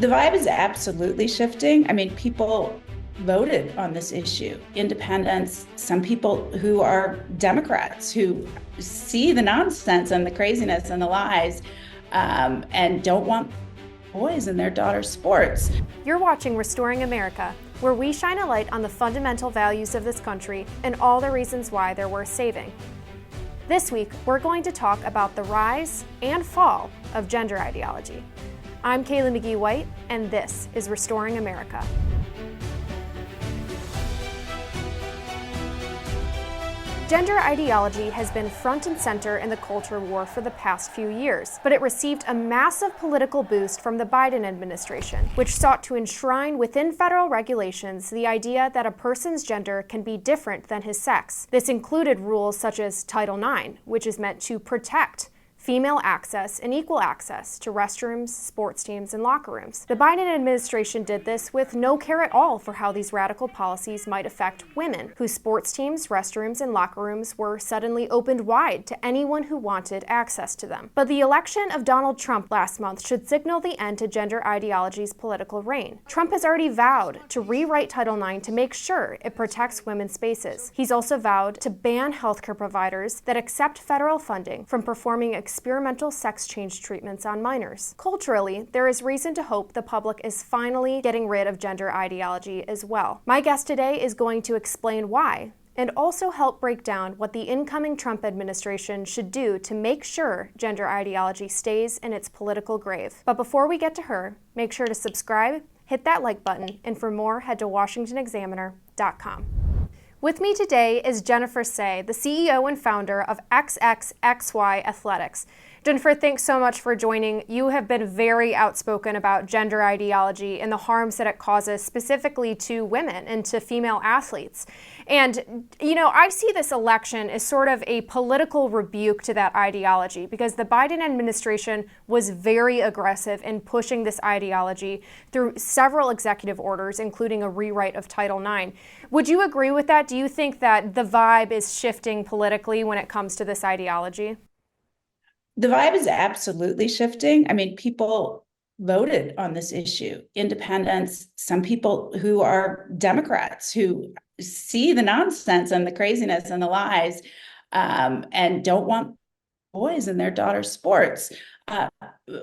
The vibe is absolutely shifting. I mean, people voted on this issue. Independents, some people who are Democrats who see the nonsense and the craziness and the lies and don't want boys in their daughters' sports. You're watching Restoring America, where we shine a light on the fundamental values of this country and all the reasons why they're worth saving. This week, we're going to talk about the rise and fall of gender ideology. I'm Kaylee McGhee White, and this is Restoring America. Gender ideology has been front and center in the culture war for the past few years, but it received a massive political boost from the Biden administration, which sought to enshrine within federal regulations the idea that a person's gender can be different than his sex. This included rules such as Title IX, which is meant to protect female access and equal access to restrooms, sports teams, and locker rooms. The Biden administration did this with no care at all for how these radical policies might affect women, whose sports teams, restrooms, and locker rooms were suddenly opened wide to anyone who wanted access to them. But the election of Donald Trump last month should signal the end to gender ideology's political reign. Trump has already vowed to rewrite Title IX to make sure it protects women's spaces. He's also vowed to ban healthcare providers that accept federal funding from performing experimental sex change treatments on minors. Culturally, there is reason to hope the public is finally getting rid of gender ideology as well. My guest today is going to explain why, and also help break down what the incoming Trump administration should do to make sure gender ideology stays in its political grave. But before we get to her, make sure to subscribe, hit that like button, and for more, head to WashingtonExaminer.com. With me today is Jennifer Say, the CEO and founder of XXXY Athletics. Jennifer, thanks so much for joining. You have been very outspoken about gender ideology and the harms that it causes specifically to women and to female athletes. And, I see this election as sort of a political rebuke to that ideology because the Biden administration was very aggressive in pushing this ideology through several executive orders, including a rewrite of Title IX. Would you agree with that? Do you think that the vibe is shifting politically when it comes to this ideology? The vibe is absolutely shifting. I mean, people voted on this issue. Independents, some people who are Democrats who see the nonsense and the craziness and the lies and don't want boys in their daughters' sports,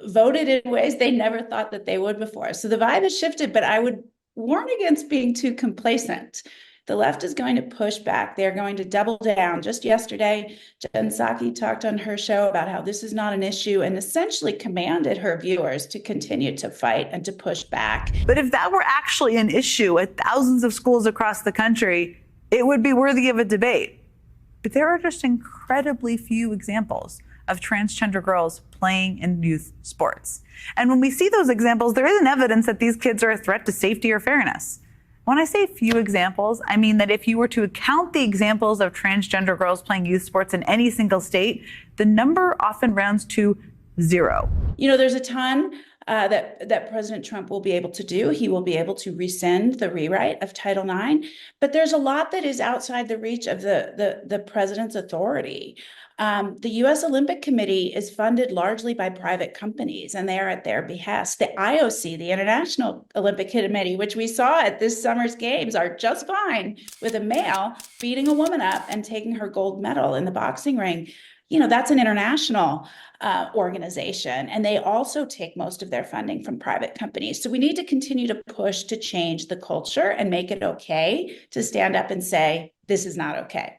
voted in ways they never thought that they would before. So the vibe has shifted, but I would warn against being too complacent. The left is going to push back. They're going to double down. Just yesterday, Jen Psaki talked on her show about how this is not an issue and essentially commanded her viewers to continue to fight and to push back. But if that were actually an issue at thousands of schools across the country, it would be worthy of a debate. But there are just incredibly few examples of transgender girls playing in youth sports. And when we see those examples, there isn't evidence that these kids are a threat to safety or fairness. When I say few examples, I mean that if you were to count the examples of transgender girls playing youth sports in any single state, the number often rounds to zero. There's a ton that President Trump will be able to do. He will be able to rescind the rewrite of Title IX, but there's a lot that is outside the reach of the president's authority. The U.S. Olympic Committee is funded largely by private companies, and they are at their behest. The IOC, the International Olympic Committee, which we saw at this summer's games, are just fine with a male beating a woman up and taking her gold medal in the boxing ring. That's an international organization, and they also take most of their funding from private companies. So we need to continue to push to change the culture and make it okay to stand up and say, this is not okay.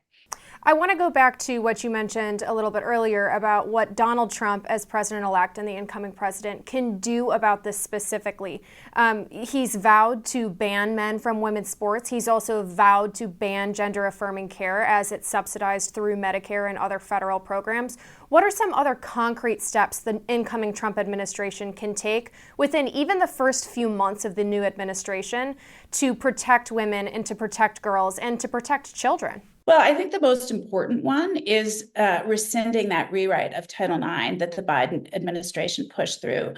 I want to go back to what you mentioned a little bit earlier about what Donald Trump as president-elect and the incoming president can do about this specifically. He's vowed to ban men from women's sports. He's also vowed to ban gender-affirming care as it's subsidized through Medicare and other federal programs. What are some other concrete steps the incoming Trump administration can take within even the first few months of the new administration to protect women and to protect girls and to protect children? Well, I think the most important one is rescinding that rewrite of Title IX that the Biden administration pushed through.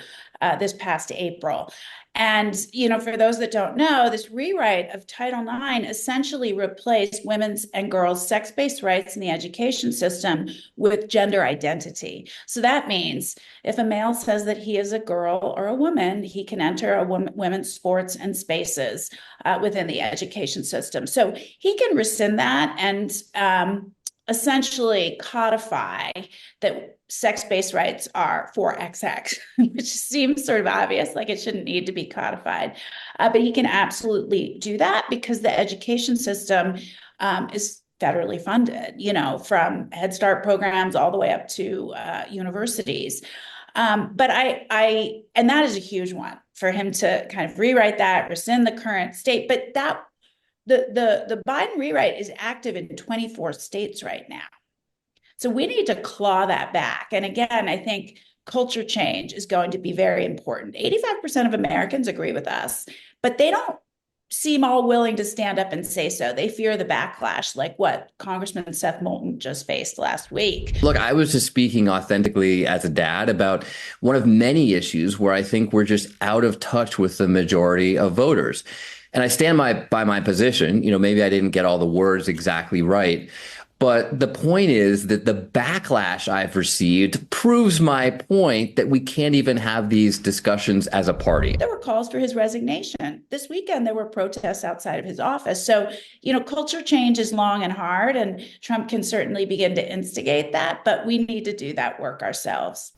this past April. And, for those that don't know, this rewrite of Title IX essentially replaced women's and girls' sex-based rights in the education system with gender identity. So that means if a male says that he is a girl or a woman, he can enter women's sports and spaces within the education system. So he can rescind that and essentially codify that sex-based rights are for XX, which seems sort of obvious, like it shouldn't need to be codified. But he can absolutely do that because the education system is federally funded, from Head Start programs all the way up to universities. But and that is a huge one for him to kind of rewrite that, rescind the current state. But the Biden rewrite is active in 24 states right now. So we need to claw that back. And again, I think culture change is going to be very important. 85% of Americans agree with us, but they don't seem all willing to stand up and say so. They fear the backlash, like what Congressman Seth Moulton just faced last week. Look, I was just speaking authentically as a dad about one of many issues where I think we're just out of touch with the majority of voters. And I stand by my position. Maybe I didn't get all the words exactly right. But the point is that the backlash I've received proves my point that we can't even have these discussions as a party. There were calls for his resignation. This weekend, there were protests outside of his office. So, culture change is long and hard, and Trump can certainly begin to instigate that, but we need to do that work ourselves.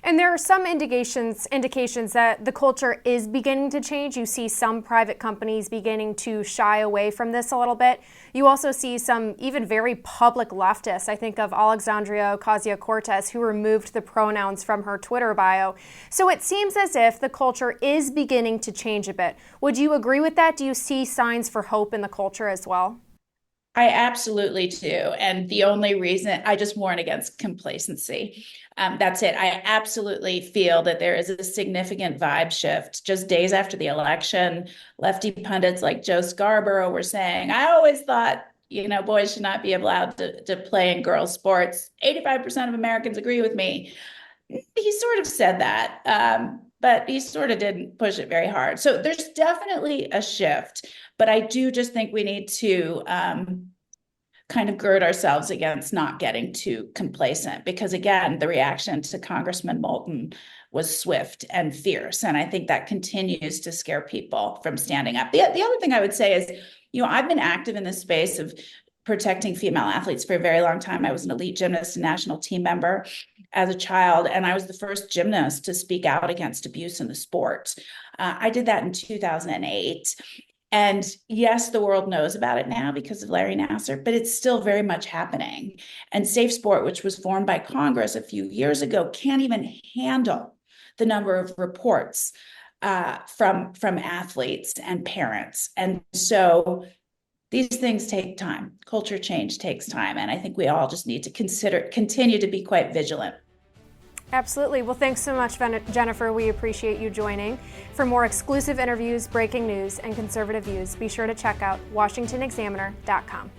And there are some indications that the culture is beginning to change. You see some private companies beginning to shy away from this a little bit. You also see some even very public leftists. I think of Alexandria Ocasio-Cortez, who removed the pronouns from her Twitter bio. So it seems as if the culture is beginning to change a bit. Would you agree with that? Do you see signs for hope in the culture as well? I absolutely do. And the only reason I just warn against complacency. That's it. I absolutely feel that there is a significant vibe shift. Just days after the election, lefty pundits like Joe Scarborough were saying, I always thought, boys should not be allowed to play in girls' sports. 85% of Americans agree with me. He sort of said that, but he sort of didn't push it very hard. So there's definitely a shift. But I do just think we need to kind of gird ourselves against not getting too complacent, because again, the reaction to Congressman Moulton was swift and fierce. And I think that continues to scare people from standing up. The other thing I would say is, I've been active in this space of protecting female athletes for a very long time. I was an elite gymnast and national team member as a child, and I was the first gymnast to speak out against abuse in the sport. I did that in 2008. And yes, the world knows about it now because of Larry Nassar, but it's still very much happening. And Safe Sport, which was formed by Congress a few years ago, can't even handle the number of reports from athletes and parents. And so these things take time. Culture change takes time. And I think we all just need to continue to be quite vigilant. Absolutely. Well, thanks so much, Jennifer. We appreciate you joining. For more exclusive interviews, breaking news, and conservative views, be sure to check out WashingtonExaminer.com.